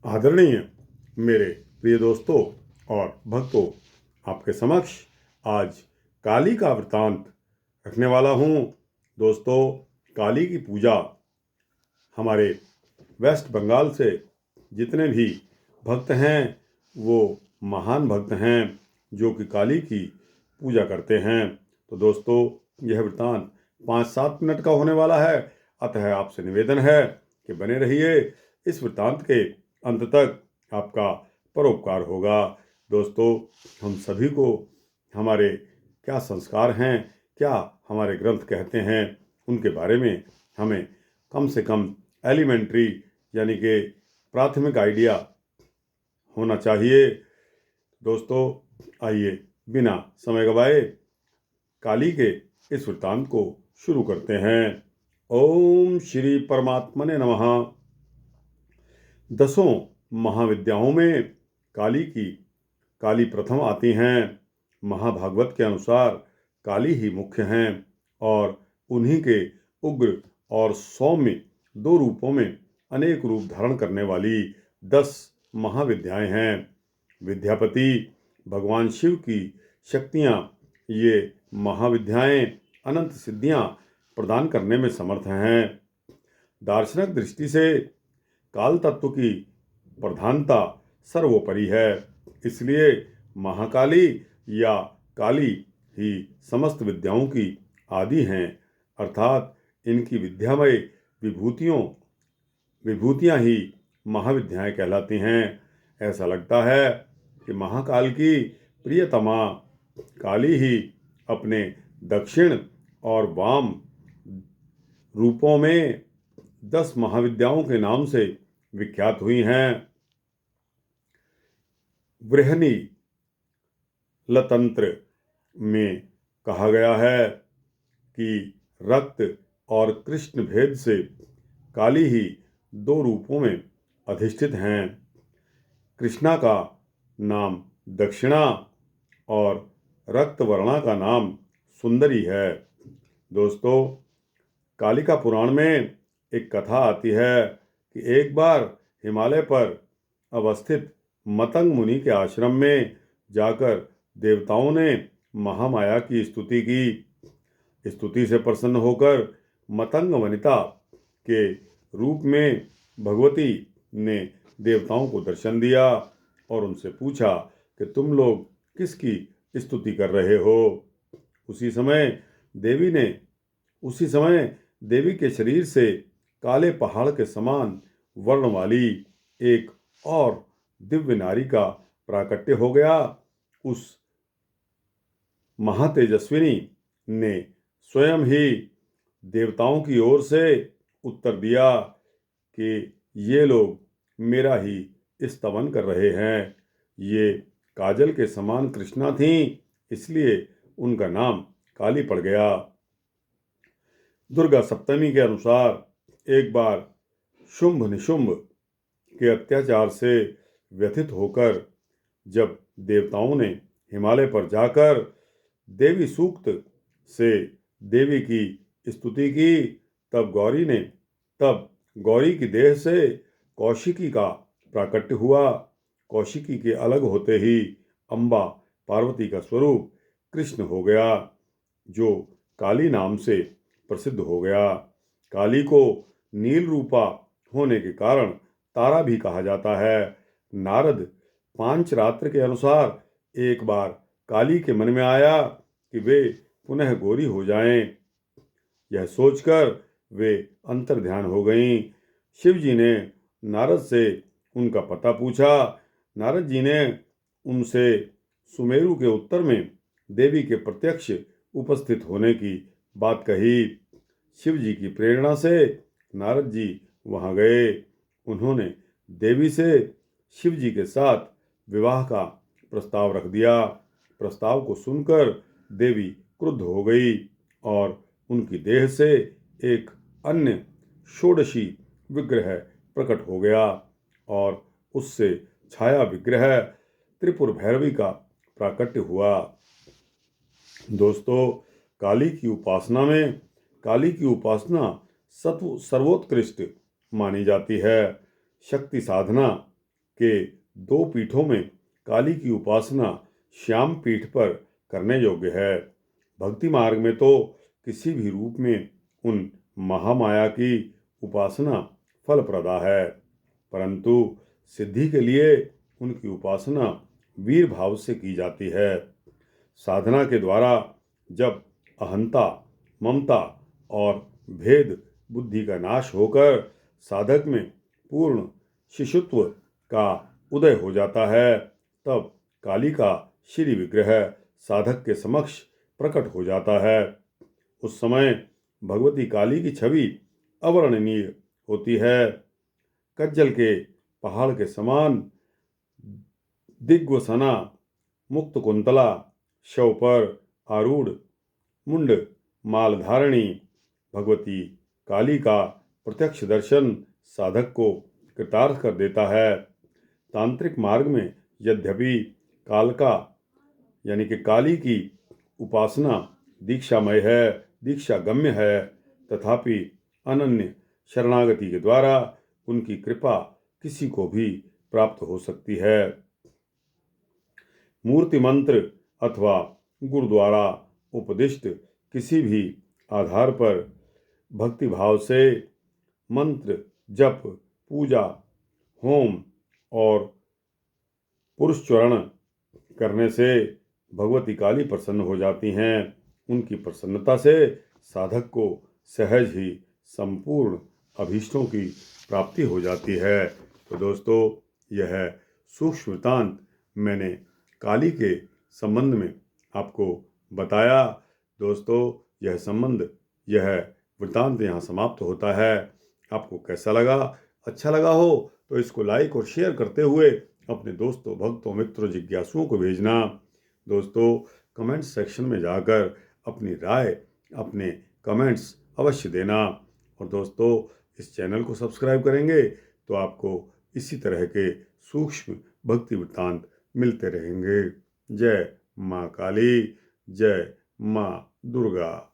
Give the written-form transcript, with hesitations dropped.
आदरणीय मेरे प्रिय दोस्तों और भक्तों, आपके समक्ष आज काली का वृतांत रखने वाला हूँ। दोस्तों, काली की पूजा हमारे वेस्ट बंगाल से जितने भी भक्त हैं वो महान भक्त हैं जो कि काली की पूजा करते हैं। तो दोस्तों, यह वृतांत 5-7 मिनट का होने वाला है, अतः आपसे निवेदन है कि बने रहिए। इस वृतांत के अंत तक आपका परोपकार होगा। दोस्तों, हम सभी को हमारे क्या संस्कार हैं, क्या हमारे ग्रंथ कहते हैं, उनके बारे में हमें कम से कम एलिमेंट्री यानी कि प्राथमिक आइडिया होना चाहिए। दोस्तों, आइए बिना समय गवाए काली के इस वृत्तांत को शुरू करते हैं। ओम श्री परमात्मने नमः। 10 महाविद्याओं में काली प्रथम आती हैं। महाभागवत के अनुसार काली ही मुख्य हैं और उन्हीं के उग्र और सौम्य 2 रूपों में अनेक रूप धारण करने वाली 10 महाविद्याएं हैं। विद्यापति भगवान शिव की शक्तियां, ये महाविद्याएं अनंत सिद्धियां प्रदान करने में समर्थ हैं। दार्शनिक दृष्टि से काल तत्व की प्रधानता सर्वोपरि है, इसलिए महाकाली या काली ही समस्त विद्याओं की आदि हैं, अर्थात इनकी विद्यामय विभूतियां ही महाविद्याएं कहलाती हैं। ऐसा लगता है कि महाकाल की प्रियतमा काली ही अपने दक्षिण और वाम रूपों में 10 महाविद्याओं के नाम से विख्यात हुई हैं। बृहनी लतंत्र में कहा गया है कि रक्त और कृष्ण भेद से काली ही 2 रूपों में अधिष्ठित हैं। कृष्णा का नाम दक्षिणा और रक्तवर्णा का नाम सुंदरी है। दोस्तों, कालिका पुराण में एक कथा आती है कि एक बार हिमालय पर अवस्थित मतंग मुनि के आश्रम में जाकर देवताओं ने महामाया की स्तुति की। स्तुति से प्रसन्न होकर मतंग वनिता के रूप में भगवती ने देवताओं को दर्शन दिया और उनसे पूछा कि तुम लोग किसकी स्तुति कर रहे हो। उसी समय देवी के शरीर से काले पहाड़ के समान वर्ण वाली एक और दिव्य नारी का प्राकट्य हो गया। उस महातेजस्विनी ने स्वयं ही देवताओं की ओर से उत्तर दिया कि ये लोग मेरा ही स्तवन कर रहे हैं। ये काजल के समान कृष्णा थीं, इसलिए उनका नाम काली पड़ गया। दुर्गा सप्तमी के अनुसार एक बार शुंभ निशुंभ के अत्याचार से व्यथित होकर जब देवताओं ने हिमालय पर जाकर देवी सूक्त से देवी की स्तुति की, तब गौरी की देह से कौशिकी का प्राकट्य हुआ। कौशिकी के अलग होते ही अम्बा पार्वती का स्वरूप कृष्ण हो गया, जो काली नाम से प्रसिद्ध हो गया। काली को नील रूपा होने के कारण तारा भी कहा जाता है। नारद पांचरात्र के अनुसार एक बार काली के मन में आया कि वे पुनः गोरी हो जाएं। यह सोचकर वे अंतर्ध्यान हो गईं। शिव जी ने नारद से उनका पता पूछा। नारद जी ने उनसे सुमेरु के उत्तर में देवी के प्रत्यक्ष उपस्थित होने की बात कही। शिव जी की प्रेरणा से नारद जी वहां गए। उन्होंने देवी से शिव जी के साथ विवाह का प्रस्ताव रख दिया। प्रस्ताव को सुनकर देवी क्रुद्ध हो गई और उनकी देह से एक अन्य षोडशी विग्रह प्रकट हो गया और उससे छाया विग्रह त्रिपुर भैरवी का प्राकट्य हुआ। दोस्तों, काली की उपासना सर्वोत्कृष्ट मानी जाती है। शक्ति साधना के दो पीठों में काली की उपासना श्याम पीठ पर करने योग्य है। भक्ति मार्ग में तो किसी भी रूप में उन महामाया की उपासना फलप्रदा है, परंतु सिद्धि के लिए उनकी उपासना वीर भाव से की जाती है। साधना के द्वारा जब अहंता, ममता और भेद बुद्धि का नाश होकर साधक में पूर्ण शिशुत्व का उदय हो जाता है, तब काली का श्री विग्रह साधक के समक्ष प्रकट हो जाता है। उस समय भगवती काली की छवि अवर्णनीय होती है। कज्जल के पहाड़ के समान दिग्वसना मुक्त कुंतला शव पर आरूढ़ मुंड मालधारणी भगवती काली का प्रत्यक्ष दर्शन साधक को कृतार्थ कर देता है। तांत्रिक मार्ग में यद्यपि कालका यानी कि काली की उपासना दीक्षामय है, दीक्षा गम्य है, तथापि अनन्य शरणागति के द्वारा उनकी कृपा किसी को भी प्राप्त हो सकती है। मूर्ति मंत्र अथवा गुरु द्वारा उपदिष्ट किसी भी आधार पर भक्ति भाव से मंत्र जप, पूजा, होम और पुरुषचरण करने से भगवती काली प्रसन्न हो जाती हैं। उनकी प्रसन्नता से साधक को सहज ही संपूर्ण अभीष्टों की प्राप्ति हो जाती है। तो दोस्तों, यह सूक्ष्म वृत्तांत मैंने काली के संबंध में आपको बताया। दोस्तों, यह वृत्तांत यहाँ समाप्त होता है। आपको कैसा लगा? अच्छा लगा हो तो इसको लाइक और शेयर करते हुए अपने दोस्तों, भक्तों, मित्रों, जिज्ञासुओं को भेजना। दोस्तों, कमेंट सेक्शन में जाकर अपनी राय, अपने कमेंट्स अवश्य देना। और दोस्तों, इस चैनल को सब्सक्राइब करेंगे तो आपको इसी तरह के सूक्ष्म भक्ति वृत्तांत मिलते रहेंगे। जय माँ काली, जय माँ दुर्गा।